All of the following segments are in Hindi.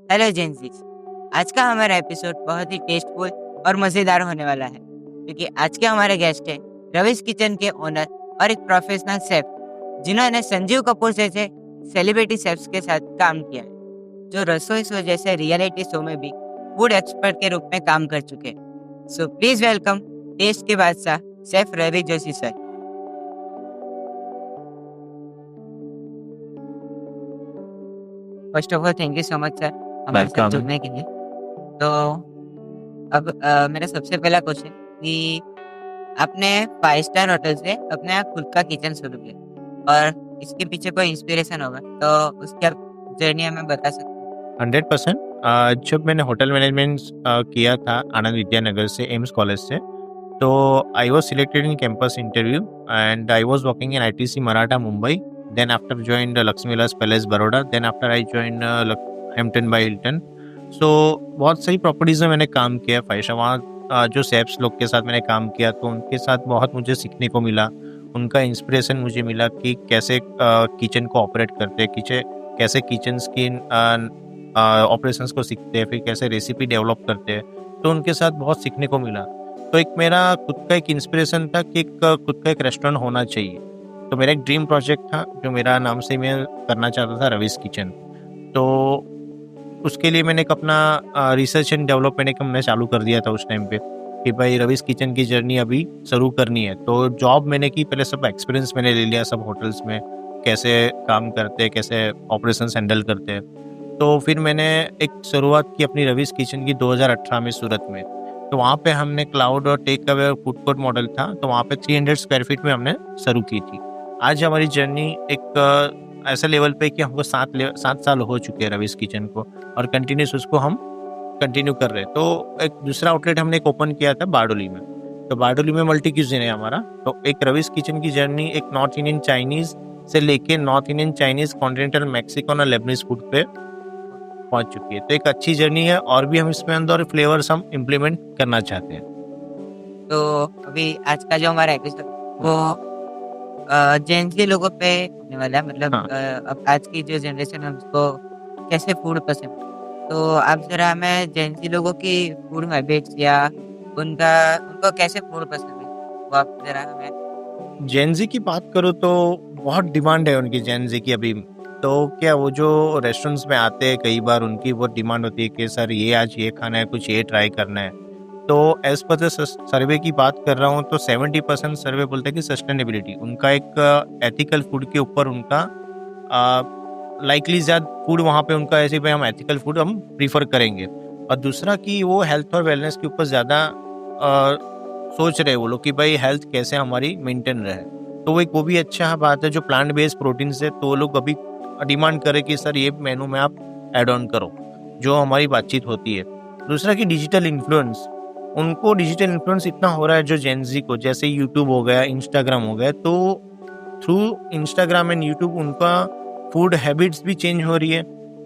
Hello Gen Zs. आज का हमारा एपिसोड बहुत ही टेस्टफुल और मज़ेदार होने वाला है क्योंकि आज के हमारे गेस्ट हैं रविश किचन के ओनर और एक प्रोफेशनल शेफ जिन्होंने संजीव कपूर जैसे सेलिब्रिटी शेफ्स के साथ काम किया है, जो रसोई शो जैसे रियलिटी शो में भी फूड एक्सपर्ट के रूप में काम कर चुके हैं। सो प्लीज वेलकम टेस्ट के बादशाह chef Ravi Joshi sir. First of all thank you so much sir हमारे साथ वेलकम। जुड़ने के लिए। तो अब मेरा सबसे पहला क्वेश्चन कि आपने 5 स्टार होटल से अपना खुद का किचन शुरू किया और इसके पीछे कोई इंस्पिरेशन होगा, तो उसकी आप जर्नी हमें बता सकते हैं? 100%। जब मैंने होटल मैनेजमेंट किया था आनंद विद्यानगर से एम्स कॉलेज से, तो I was selected in campus interview and I was working in ITC Maratha Mumbai. Then after joined Lakshmi Vilas palace Baroda. Then after I joined Hampton by Hilton. So बहुत सही प्रॉपर्टीज में मैंने काम किया। फाइशा वहाँ जो सेफ्स लोग के साथ मैंने काम किया, तो उनके साथ बहुत मुझे सीखने को मिला। उनका इंस्पिरेशन मुझे मिला कि कैसे किचन को ऑपरेट करते हैं, कैसे किचन्स की ऑपरेशंस को सीखते हैं, फिर कैसे रेसिपी डेवलप करते हैं। तो उनके साथ बहुत सीखने को मिला। तो एक मेरा खुद का एक इंस्पिरेशन था कि खुद का एक रेस्टोरेंट होना चाहिए। तो मेरा एक ड्रीम प्रोजेक्ट था जो मेरा नाम से मैं करना चाहता था, रविश किचन। तो उसके लिए मैंने एक अपना रिसर्च एंड डेवलपमेंट एक हमने चालू कर दिया था उस टाइम पे कि भाई रविश किचन की जर्नी अभी शुरू करनी है। तो जॉब मैंने की, पहले सब एक्सपीरियंस मैंने ले लिया सब होटल्स में, कैसे काम करते हैं, कैसे ऑपरेशंस हैंडल करते हैं। तो फिर मैंने एक शुरुआत की अपनी रविश किचन की 2018 में सूरत में। तो वहाँ पे हमने क्लाउड और टेक अवे और फूड कोर्ट मॉडल था, तो वहाँ पे 300 स्क्वायर फीट में हमने शुरू की थी। आज हमारी जर्नी एक ऐसे लेवल पे कि हमको 7 साल हो चुके हैं रविश किचन को, और कंटिन्यूस उसको हम कंटिन्यू कर रहे हैं। तो एक दूसरा आउटलेट हमने एक ओपन किया था बारडोली में। तो बारडोली में मल्टी क्यूजिन है हमारा। तो एक रविश किचन की जर्नी एक नॉर्थ इंडियन चाइनीज से लेके north Indian Chinese, continental Mexican और लेबनीज फूड पे पहुंच चुकी है। तो एक अच्छी जर्नी है, और भी हम इसमें अंदर फ्लेवर्स हम इम्प्लीमेंट करना चाहते हैं। तो अभी आज का जो हमारा एपिसोड वो जेंजी लोगों पे होने वाला है, मतलब हाँ, अब आज की जो जनरेशन है उसको कैसे फूड पसंद है। तो आप जरा हमें जेंजी लोगों की फूड हैबिट्स या उनका उनको कैसे फूड पसंद है वो आप जरा हमें। जेनजी की बात करो तो बहुत डिमांड है उनकी जेनजी की अभी। तो क्या वो जो रेस्टोरेंट्स में आते हैं, कई बार उनकी बहुत डिमांड होती है कि सर ये आज ये खाना है, कुछ ये ट्राई करना है। तो एज पर द सर्वे की बात कर रहा हूँ तो 70% सर्वे बोलते हैं कि सस्टेनेबिलिटी उनका एक एथिकल फूड के ऊपर उनका लाइकली ज़्यादा फूड वहाँ पे उनका ऐसे भाई हम एथिकल फूड हम प्रीफर करेंगे। और दूसरा कि वो हेल्थ और वेलनेस के ऊपर ज़्यादा सोच रहे वो लोग कि भाई हेल्थ कैसे हमारी मेंटेन रहे। तो वो भी अच्छा बात है जो प्लांट बेस्ड प्रोटीन से, तो वो लोग अभी डिमांड करे कि सर ये मेनू में आप ऐड ऑन करो, जो हमारी बातचीत होती है। दूसरा कि डिजिटल इन्फ्लुएंस, उनको डिजिटल इन्फ्लुएंस इतना हो रहा है जो जेनजी को, जैसे यूट्यूब हो गया, इंस्टाग्राम हो गया। तो थ्रू इंस्टाग्राम एंड यूट्यूब उनका फूड हैबिट्स भी चेंज हो रही है।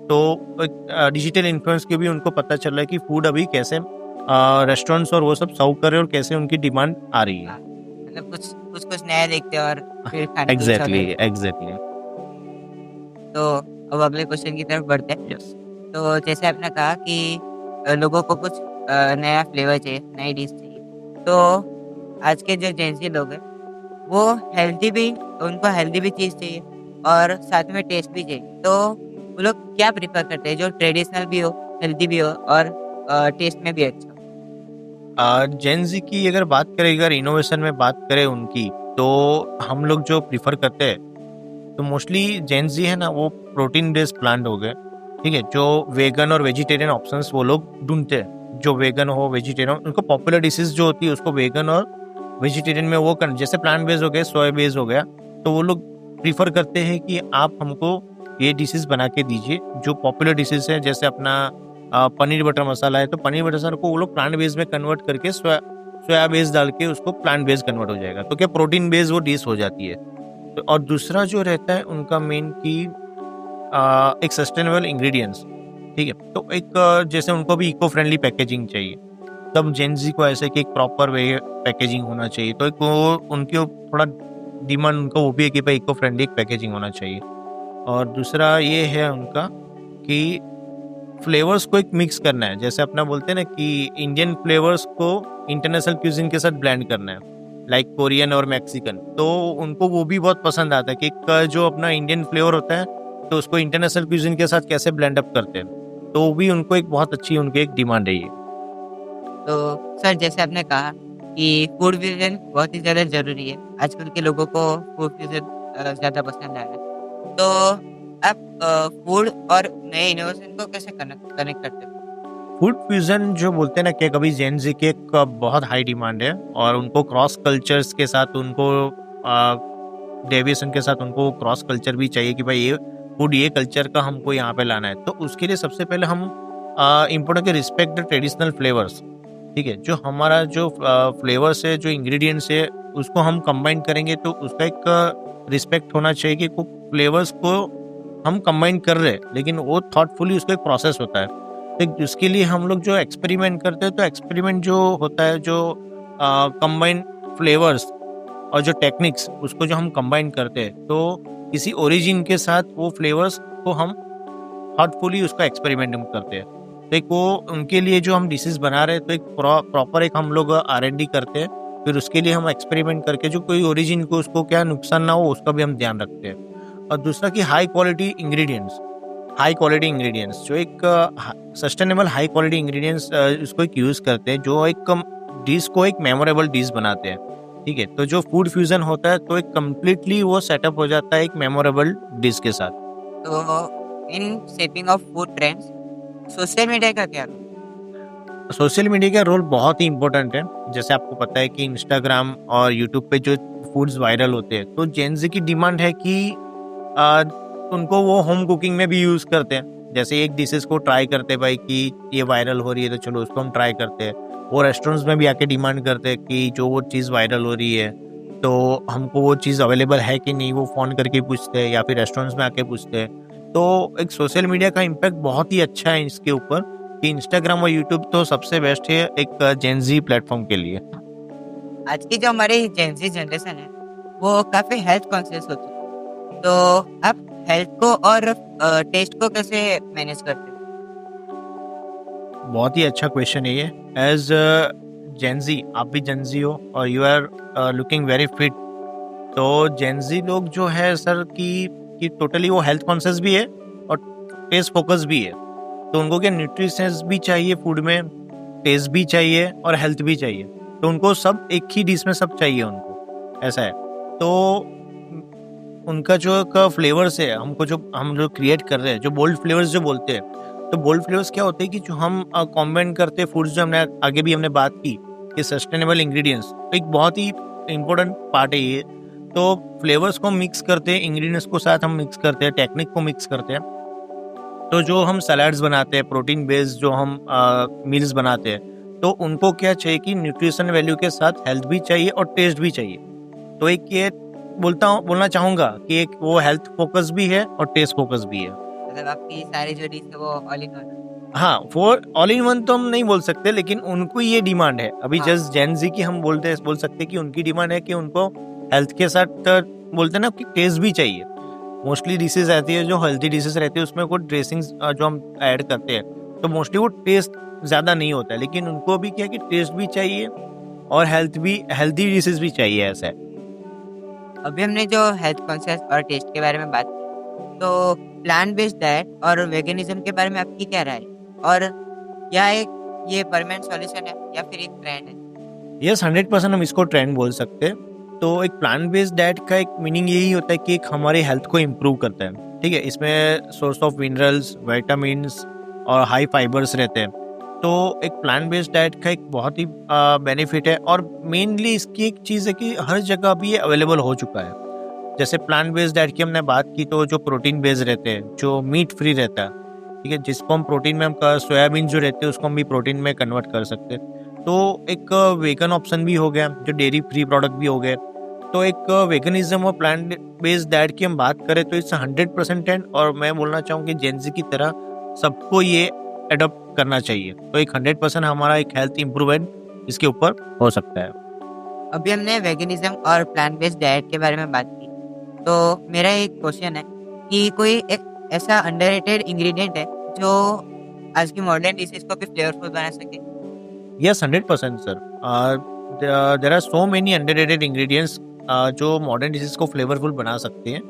तो डिजिटल इन्फ्लुएंस के भी उनको पता चल रहा है कि फूड अभी कैसे रेस्टोरेंट्स और वो सब सर्व कर रहे हैं और कैसे उनकी डिमांड आ रही है। हाँ, मतलब कुछ कुछ कुछ नया देखते हैं और फिर खाने की इच्छा होने एग्जैक्टली, लगती एग्जैक्टली। है। तो अब अगले क्वेश्चन की तरफ बढ़ते हैं। यस। तो जैसे आपने कहा कि लोगों को कुछ नया फ्लेवर चाहिए, नई डिश चाहिए। तो आज के जो जेंजी लोग हैं वो हेल्दी भी उनको हेल्दी भी चीज़ चाहिए और साथ में टेस्ट भी चाहिए। तो वो लोग क्या प्रेफ़र करते हैं जो ट्रेडिशनल भी हो, हेल्दी भी हो और टेस्ट में भी अच्छा हो? जेन जी की अगर बात करें, अगर इनोवेशन में बात करें उनकी, तो हम लोग जो प्रिफर करते हैं, तो मोस्टली जेन जी है ना, वो प्रोटीन बेस्ड प्लांट हो गए। ठीक है, जो वेगन और वेजिटेरियन ऑप्शंस वो लोग ढूंढते हैं, जो वेगन हो, वेजिटेरियन, उनको पॉपुलर डिशेज जो होती है उसको वेगन और वेजिटेरियन में वो कर, जैसे प्लांट बेस्ड हो गया, सोया बेस्ड हो गया। तो वो लोग प्रीफर करते हैं कि आप हमको ये डिशेज बना के दीजिए जो पॉपुलर डिशेज है। जैसे अपना पनीर बटर मसाला है, तो पनीर बटर मसाला को वो लोग प्लांट बेस्ड में कन्वर्ट करके सोया बेस्ड डाल के उसको प्लांट बेस्ड कन्वर्ट हो जाएगा, तो क्या प्रोटीन बेस्ड वो डिश हो जाती है। तो और दूसरा जो रहता है उनका मेन की एक सस्टेनेबल इंग्रेडिएंट्स। ठीक है, तो एक जैसे उनको भी इको फ्रेंडली पैकेजिंग चाहिए। तब जेनजी को ऐसे कि एक प्रॉपर वे पैकेजिंग होना चाहिए। तो एक वो उनकी वो थोड़ा डिमांड उनको वो भी है कि भाई इको फ्रेंडली एक पैकेजिंग होना चाहिए। और दूसरा ये है उनका कि फ्लेवर्स को एक मिक्स करना है, जैसे अपना बोलते हैं ना कि इंडियन फ्लेवर्स को इंटरनेशनल क्यूजिन के साथ ब्लेंड करना है, लाइक कोरियन और मैक्सिकन। तो उनको वो भी बहुत पसंद आता है कि जो अपना इंडियन फ्लेवर होता है तो उसको इंटरनेशनल क्यूजिन के साथ कैसे ब्लेंड अप करते हैं, तो वो भी उनको एक बहुत अच्छी उनकी एक डिमांड है ये। तो सर जैसे आपने कहा कि फूड फ्यूजन बहुत ही ज़्यादा ज़रूरी है, आजकल के लोगों को फूड फ्यूजन ज़्यादा पसंद आ रहा है। तो आप फूड और नए इनोवेशन को कैसे कनेक्ट करते हो? फूड फ्यूजन जो बोलते हैं ना कि कभी जेन जी के बहुत हाई डिमांड है और उनको क्रॉस कल्चर्स के साथ उनको डेविएशन के साथ उनको क्रॉस कल्चर भी चाहिए कि भाई ये फूड ये कल्चर का हमको यहाँ पे लाना है। तो उसके लिए सबसे पहले हम इम्पोर्टेंट के रिस्पेक्ट द ट्रेडिशनल फ्लेवर्स। ठीक है, जो हमारा जो फ्लेवर्स है, जो इंग्रेडिएंट्स है, उसको हम कंबाइन करेंगे तो उसका एक रिस्पेक्ट होना चाहिए कि फ्लेवर्स को हम कंबाइन कर रहे हैं, लेकिन वो थॉटफुली उसका एक प्रोसेस होता है। तो उसके लिए हम लोग जो एक्सपेरिमेंट करते हैं, तो एक्सपेरिमेंट जो होता है, जो कंबाइन फ्लेवर्स और जो टेक्निक्स उसको जो हम कंबाइन करते हैं, तो किसी ओरिजिन के साथ वो फ्लेवर्स को हम थॉटफुली उसका एक्सपेरिमेंट हम करते हैं। तो एक वो उनके लिए जो हम डिशेस बना रहे हैं, तो एक प्रॉपर एक हम लोग R&D करते हैं, फिर उसके लिए हम एक्सपेरिमेंट करके जो कोई ओरिजिन को उसको क्या नुकसान ना हो उसका भी हम ध्यान रखते हैं। और दूसरा कि हाई क्वालिटी इंग्रेडिएंट्स जो एक सस्टेनेबल हाई क्वालिटी इंग्रेडिएंट्स उसको एक यूज़ करते हैं, जो एक डिश को एक मेमोरेबल डिश बनाते हैं। ठीक है, तो जो फूड फ्यूजन होता है तो एक कम्प्लीटली वो सेटअप हो जाता है एक मेमोरेबल डिश के साथ। तो in shaping of food trends social media का क्या रोल? सोशल मीडिया का रोल बहुत ही इम्पोर्टेंट है। जैसे आपको पता है कि इंस्टाग्राम और यूट्यूब पे जो फूड्स वायरल होते हैं, तो जेन ज़ी की डिमांड है कि उनको वो होम कुकिंग में भी यूज़ करते हैं। जैसे एक डिशेस को ट्राई करते हैं भाई कि ये वायरल हो रही है तो चलो उसको हम ट्राई करते हैं। वो रेस्टोरेंट्स में भी आके डिमांड करते हैं कि जो वो चीज़ वायरल हो रही है तो हमको वो चीज़ अवेलेबल है कि नहीं, वो फ़ोन करके पूछते हैं या फिर रेस्टोरेंट्स में आके पूछते हैं। तो एक सोशल मीडिया का इम्पैक्ट बहुत ही अच्छा है इसके ऊपर कि इंस्टाग्राम और यूट्यूब तो सबसे बेस्ट है एक जेन ज़ी प्लेटफॉर्म के लिए। आज की जो हमारी जेन ज़ी जनरेशन है वो काफ़ी हेल्थ कॉन्शियस हो चुकी है, तो आप हेल्थ को और टेस्ट को कैसे मैनेज करते हो? बहुत ही अच्छा क्वेश्चन है ये। एज जेन ज़ी, आप भी जेन ज़ी हो और you are looking very fit. तो जेन ज़ी लोग जो है सर कि टोटली वो हेल्थ कॉन्शियस भी है और टेस्ट फोकस भी है। तो उनको क्या न्यूट्रिशंस भी चाहिए फूड में, टेस्ट भी चाहिए और हेल्थ भी चाहिए। तो उनको सब एक ही डिश में सब चाहिए उनको, ऐसा है। तो उनका जो फ्लेवर्स है, हमको जो हम लोग क्रिएट कर रहे हैं, जो बोल्ड फ्लेवर्स जो बोलते हैं, तो बोल्ड फ्लेवर्स क्या होते हैं कि जो हम कॉम्बाइन करते हैं फूड्स, जो हमने आगे भी हमने बात की कि सस्टेनेबल इंग्रेडिएंट्स, तो एक बहुत ही इम्पोर्टेंट पार्ट है ये। तो फ्लेवर्स को मिक्स करते हैं, इंग्रेडिएंट्स को साथ हम मिक्स करते हैं, टेक्निक को मिक्स करते हैं। तो जो हम सलाड्स बनाते हैं, प्रोटीन बेस्ड जो हम मील्स बनाते हैं, तो उनको क्या चाहिए कि न्यूट्रिशन वैल्यू के साथ हेल्थ भी चाहिए और टेस्ट भी चाहिए। तो एक ये बोलना चाहूँगा कि एक वो हेल्थ फोकस भी है और टेस्ट फोकस भी है। मतलब आपकी सारी जो डिश है वो ऑल इन वन? हाँ, वो ऑल इन वन तो हम नहीं बोल सकते, लेकिन उनको ये डिमांड है। अभी हाँ। जस्ट जेन ज़ी की हम बोल सकते हैं कि उनकी डिमांड है कि उनको हेल्थ के साथ बोलते हैं ना कि टेस्ट भी चाहिए। मोस्टली डिशेज रहती है, जो हेल्थी डिशेज रहती है, उसमें कोई ड्रेसिंग्स जो हम ऐड करते हैं, तो मोस्टली वो टेस्ट ज़्यादा नहीं होता है, लेकिन उनको भी क्या कि टेस्ट भी चाहिए और हेल्थी डिशेज भी चाहिए, ऐसा है। अभी हमने जो हेल्थ कॉन्शियस और टेस्ट के बारे में बात की, तो प्लांट बेस्ड डाइट और वेगनिज्म के बारे में आपकी क्या राय है? और क्या ये परमानेंट सॉल्यूशन है या फिर एक ट्रेंड है? यस, 100% हम इसको ट्रेंड बोल सकते हैं। तो एक प्लांट बेस्ड डाइट का एक मीनिंग यही होता है कि एक हमारी हेल्थ को इम्प्रूव करता है। ठीक है, इसमें सोर्स ऑफ मिनरल्स, विटामिन्स और हाई फाइबर्स रहते हैं। तो एक प्लांट बेस्ड डाइट का एक बहुत ही बेनिफिट है और मेनली इसकी एक चीज़ है कि हर जगह भी ये अवेलेबल हो चुका है। जैसे प्लांट बेस्ड डाइट की हमने बात की, तो जो प्रोटीन बेस्ड रहते हैं, जो मीट फ्री रहता है, ठीक है, जिसको हम प्रोटीन में हम सोयाबीन जो रहते हैं उसको हम भी प्रोटीन में कन्वर्ट कर सकते हैं। तो एक वेगन ऑप्शन भी हो गया, जो डेयरी फ्री प्रोडक्ट भी हो गए। तो एक वेगनिज्म और प्लांट बेस्ड डाइट की हम बात करें तो इट्स 100% ट्रेंड, और मैं बोलना चाहूँ कि जेन ज़ी की तरह सबको ये एडॉप्ट करना चाहिए। तो एक 100% हमारा एक हेल्थ इम्प्रूवमेंट इसके ऊपर हो सकता है। अभी हमने वेगनिज्म और प्लांट बेस्ड डाइट के बारे में बात की, तो मेरा एक क्वेश्चन है कि कोई एक ऐसा अंडररेटेड इंग्रेडिएंट है जो आज की मॉडर्न डिशेस को भी फ्लेवरफुल बना सके? Yes, 100% sir. There are so many underrated ingredients जो मॉडर्न डिशेस को फ्लेवरफुल बना सकते हैं.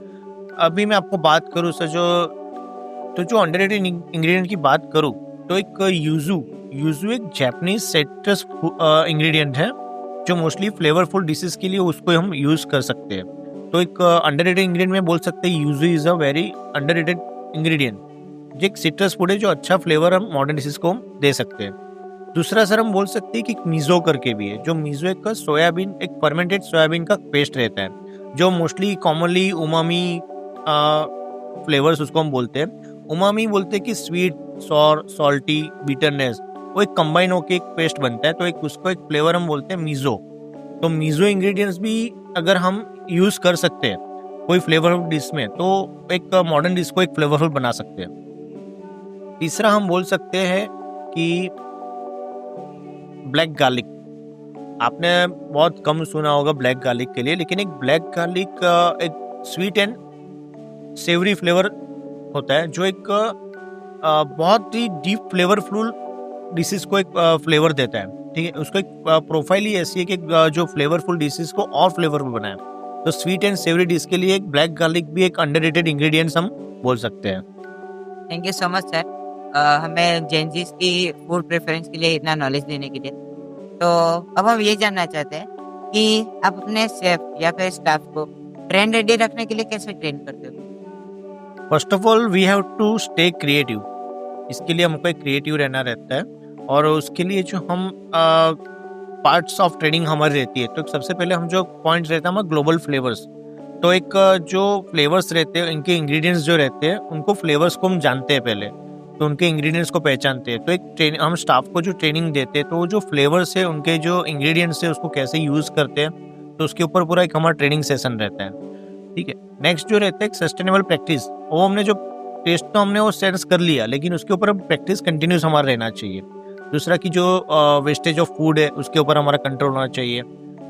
अभी मैं आपको बात करूँ सर, जो अंडररेटेड इंग्रेडिएंट की बात करूँ तो एक यूजू एक जापानीज सिट्रस इंग्रेडिएंट है जो मोस्टली फ्लेवरफुल डिशेस के लिए उसको हम यूज कर सकते हैं. तो एक अंडररेटेड इंग्रेडिएंट में बोल सकते हैं yuzu is a very underrated ingredient, जो एक सिट्रस फूड है जो अच्छा फ्लेवर हम मॉडर्न डिशेस को हम दे सकते हैं. दूसरा सर हम बोल सकते हैं कि मिजो करके भी है, जो मिजो एक सोयाबीन, एक फर्मेंटेड सोयाबीन का पेस्ट रहता है जो मोस्टली कॉमनली उमामी फ्लेवर्स उसको हम बोलते हैं. उमामी बोलते हैं कि स्वीट, सॉर, सॉल्टी, बिटरनेस, वो एक कंबाइन होके एक पेस्ट बनता है. तो एक उसको एक फ्लेवर हम बोलते हैं मिजो. तो मिजो इंग्रेडिएंट्स भी अगर हम यूज कर सकते हैं कोई फ्लेवरफुल डिश में तो एक मॉडर्न डिश को एक फ्लेवरफुल बना सकते हैं. तीसरा हम बोल सकते हैं कि ब्लैक गार्लिक. आपने बहुत कम सुना होगा ब्लैक गार्लिक के लिए, लेकिन एक ब्लैक गार्लिक एक स्वीट एंड सेवरी फ्लेवर होता है जो एक बहुत ही डीप फ्लेवरफुल डिशेस को एक फ्लेवर देता है. ठीक है, उसको एक प्रोफाइल ही ऐसी है कि जो फ्लेवरफुल डिशेस को और फ्लेवरफुल बनाए. तो स्वीट एंड सेवरी डिश के लिए एक ब्लैक गार्लिक भी एक अंडररेटेड इंग्रेडिएंट्स हम बोल सकते हैं. Thank you so much sir, हमें जेनजीज की फूड प्रेफरेंस के लिए इतना नॉलेज देने के लिए. तो अब हम ये जानना चाहते हैं कि आप अपने शेफ या फिर स्टाफ को ट्रेन रेडी रखने के लिए कैसे ट्रेन करते हो? First of all we have to stay creative. इसके लिए हमको एक क्रिएटिव रहना रहता है और उसके लिए जो हम पार्ट्स ऑफ ट्रेनिंग हमारी रहती है. तो सबसे पहले हम जो पॉइंट्स रहता है हमारा ग्लोबल फ्लेवर्स. तो एक जो फ्लेवर्स रहते हैं, इनके इंग्रेडिएंट्स जो रहते हैं उनको फ्लेवर्स को हम जानते हैं पहले, तो उनके इंग्रेडिएंट्स को पहचानते हैं. तो एक हम स्टाफ को जो ट्रेनिंग देते हैं तो जो फ्लेवर्स है उनके जो इंग्रेडिएंट्स है उसको कैसे यूज़ करते हैं, तो उसके ऊपर पूरा एक हमारा ट्रेनिंग सेशन रहता है. ठीक है, नेक्स्ट जो रहता है एक सस्टेनेबल प्रैक्टिस. वो हमने जो टेस्ट तो हमने वो सेट्स कर लिया, लेकिन उसके ऊपर प्रैक्टिस कंटिन्यूस हमारा रहना चाहिए. दूसरा कि जो वेस्टेज ऑफ फूड है उसके ऊपर हमारा कंट्रोल होना चाहिए.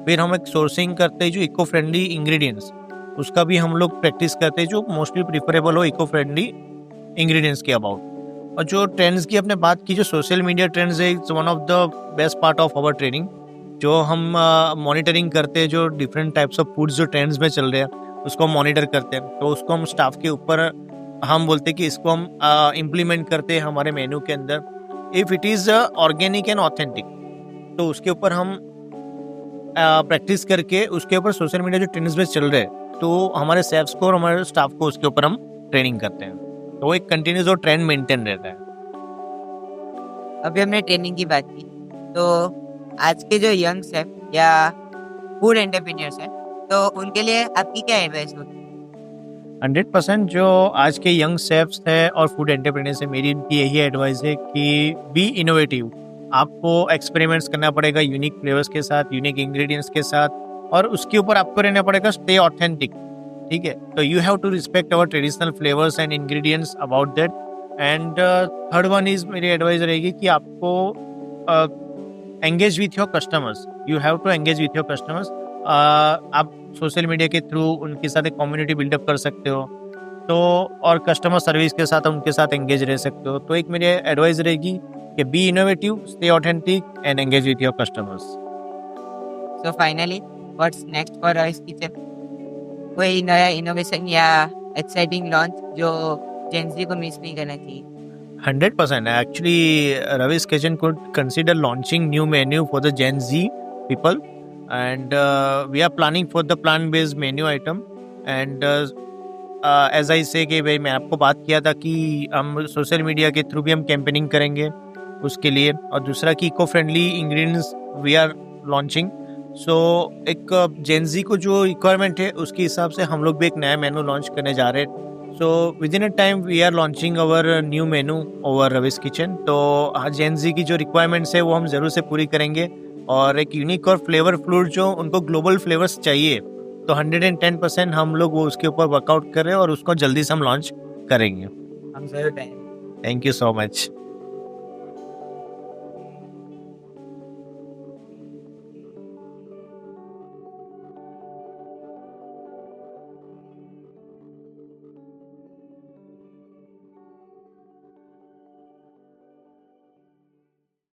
फिर हम एक सोर्सिंग करते हैं जो इको फ्रेंडली इंग्रेडिएंट्स, उसका भी हम लोग प्रैक्टिस करते हैं जो मोस्टली प्रिफरेबल हो इको फ्रेंडली इंग्रेडिएंट्स के अबाउट. और जो ट्रेंड्स की आपने बात की, जो सोशल मीडिया ट्रेंड्स है, it's one of the best part of our training. जो हम मॉनिटरिंग करते हैं, जो डिफरेंट टाइप्स ऑफ फूड्स जो ट्रेंड्स में चल रहे हैं उसको हम मॉनिटर करते हैं. तो उसको हम स्टाफ के ऊपर हम बोलते हैं कि इसको हम इम्प्लीमेंट करते हैं हमारे मेन्यू के अंदर. If it is organic and authentic, तो उसके ऊपर हम प्रैक्टिस करके उसके ऊपर सोशल मीडिया जो ट्रेंड्स में चल रहे हैं तो हमारे शेफ्स को और हमारे स्टाफ को उसके ऊपर हम ट्रेनिंग करते हैं. तो एक कंटिन्यूस और ट्रेंड मेंटेन रहता है. अभी हमने ट्रेनिंग की बात की, तो आज के जो यंग शेफ या फूड एंटरप्रेन्योर्स हैं तो उनके लिए आपकी क्या एडवाइस होगी? 100% जो आज के यंग शेफ्स है और फूड एंटरप्रेन्योर्स है, मेरी इनकी यही एडवाइस है कि बी इनोवेटिव. आपको एक्सपेरिमेंट्स करना पड़ेगा यूनिक फ्लेवर्स के साथ, यूनिक इंग्रेडिएंट्स के साथ, और उसके ऊपर आपको रहना पड़ेगा स्टे ऑथेंटिक. ठीक है, तो you have to respect our traditional flavours and ingredients about that. And third one is, मेरी एडवाइस रहेगी कि आपको engage with your customers. You have to engage with your customers. आप सोशल मीडिया के थ्रू उनके साथ एक कम्युनिटी बिल्डअप कर सकते हो, तो और कस्टमर सर्विस के साथ उनके साथ एंगेज रह सकते हो. तो एक मेरी एडवाइस रहेगी कि B innovative, stay authentic and engage with your customers. So finally what's next for Ravi's kitchen? कोई नया इनोवेशन या एक्साइटिंग लॉन्च जो जेनजी को मिस नहीं करना चाहिए? 100%. Actually, Ravi's Kitchen could consider launching new menu for the Gen Z people, and we are planning for the plant-based menu item. And as I say कि भाई मैं आपको बात किया था कि हम सोशल मीडिया के थ्रू भी हम कैंपेनिंग करेंगे उसके लिए. और दूसरा कि eco friendly ingredients we are launching. So एक जेन जी को जो रिक्वायरमेंट है उसके हिसाब से हम लोग भी एक नया मेनू लॉन्च करने जा रहे हैं. So within a time we are launching our new menu over Ravi's kitchen. तो जेन जी की जो रिक्वायरमेंट्स है वो हम ज़रूर से पूरी करेंगे. और एक यूनिक और फ्लेवरफुल जो उनको ग्लोबल फ्लेवर्स चाहिए, तो 110% हम लोग वो उसके ऊपर वर्कआउट कर रहे हैं और उसको जल्दी से हम लॉन्च करेंगे. हम जरूर करेंगे. Thank you so much.